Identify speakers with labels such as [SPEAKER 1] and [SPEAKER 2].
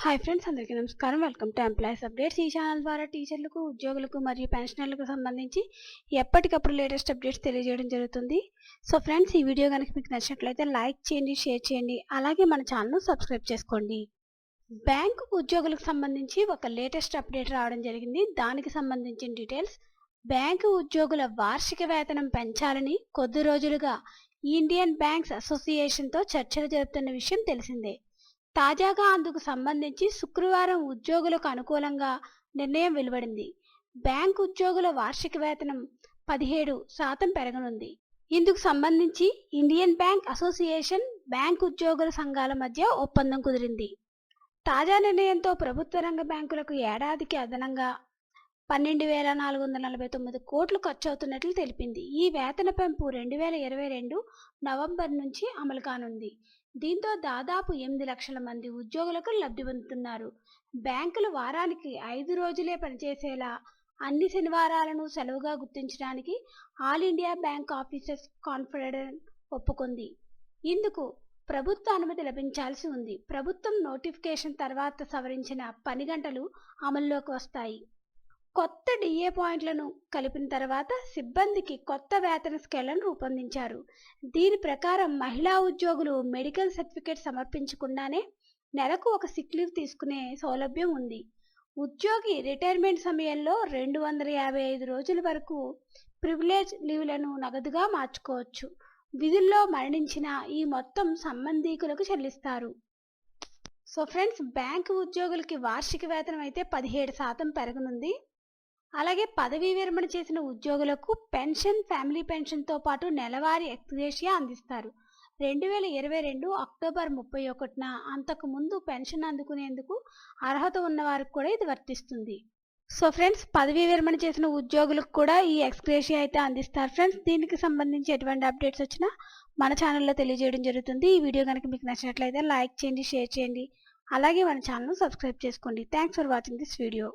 [SPEAKER 1] Hi friends, అందరికీ నమస్కారం. Welcome to employees updates. ఈ ఛానల్ ద్వారా టీచర్లకు, ఉద్యోగులకు మరియు పెన్షనర్లకు సంబంధించి ఎప్పటికప్పుడు లేటెస్ట్ అప్డేట్స్ తెలియజేయడం జరుగుతుంది. సో ఫ్రెండ్స్, ఈ వీడియో కనుక మీకు నచ్చినట్లయితే లైక్ చేయండి, షేర్ చేయండి, అలాగే మన ఛానల్ను సబ్స్క్రైబ్ చేసుకోండి. బ్యాంకు ఉద్యోగులకు సంబంధించి ఒక లేటెస్ట్ అప్డేట్ రావడం జరిగింది. దానికి సంబంధించిన డీటెయిల్స్: బ్యాంకు ఉద్యోగుల వార్షిక వేతనం పెంచాలని కొద్ది రోజులుగా ఇండియన్ బ్యాంక్స్ అసోసియేషన్తో చర్చలు జరుపుతున్న విషయం తెలిసిందే. తాజాగా అందుకు సంబంధించి శుక్రవారం ఉద్యోగులకు అనుకూలంగా నిర్ణయం వెలువడింది. బ్యాంకు ఉద్యోగుల వార్షిక వేతనం 17% పెరగనుంది. ఇందుకు సంబంధించి ఇండియన్ బ్యాంక్ అసోసియేషన్, బ్యాంకు ఉద్యోగుల సంఘాల మధ్య ఒప్పందం కుదిరింది. తాజా నిర్ణయంతో ప్రభుత్వ రంగ బ్యాంకులకు ఏడాదికి అదనంగా 12,449 కోట్లు ఖర్చవుతున్నట్లు తెలిపింది. ఈ వేతన పెంపు 2022 నవంబర్ నుంచి అమలు కానుంది. దీంతో దాదాపు 8 లక్షల మంది ఉద్యోగులకు లబ్ధి పొందుతున్నారు. బ్యాంకులు వారానికి 5 రోజులే పనిచేసేలా అన్ని శనివారాలను సెలవుగా గుర్తించడానికి all India bank officers confederation ఒప్పుకుంది. ఇందుకు ప్రభుత్వ అనుమతి లభించాల్సి ఉంది. ప్రభుత్వం నోటిఫికేషన్ తర్వాత సవరించిన పని గంటలు అమల్లోకి వస్తాయి. కొత్త డిఏ పాయింట్లను కలిపిన తర్వాత సిబ్బందికి కొత్త వేతన స్కేళ్లను రూపొందించారు. దీని ప్రకారం మహిళా ఉద్యోగులు మెడికల్ సర్టిఫికేట్ సమర్పించకుండానే నెలకు ఒక సిక్ లీవ్ తీసుకునే సౌలభ్యం ఉంది. ఉద్యోగి రిటైర్మెంట్ సమయంలో 255 రోజుల వరకు ప్రివిలేజ్ లీవ్లను నగదుగా మార్చుకోవచ్చు. విధుల్లో మరణించిన ఈ మొత్తం సంబంధీకులకు చెల్లిస్తారు. సో ఫ్రెండ్స్, బ్యాంకు ఉద్యోగులకి వార్షిక వేతనం అయితే 17% పెరగనుంది. అలాగే పదవీ విరమణ చేసిన ఉద్యోగులకు పెన్షన్, ఫ్యామిలీ పెన్షన్తో పాటు నెలవారీ ఎక్స్గ్రేషియా అందిస్తారు. 2022 అక్టోబర్ 31న అంతకుముందు పెన్షన్ అందుకునేందుకు అర్హత ఉన్నవారికి కూడా ఇది వర్తిస్తుంది. సో ఫ్రెండ్స్, పదవీ విరమణ చేసిన ఉద్యోగులకు కూడా ఈ ఎక్స్గ్రేషియా అయితే అందిస్తారు. ఫ్రెండ్స్, దీనికి సంబంధించి ఎటువంటి అప్డేట్స్ వచ్చినా మన ఛానల్లో తెలియజేయడం జరుగుతుంది. ఈ వీడియో కనుక మీకు నచ్చినట్లయితే లైక్ చేయండి, షేర్ చేయండి, అలాగే మన ఛానల్ను సబ్స్క్రైబ్ చేసుకోండి. Thanks for watching this video.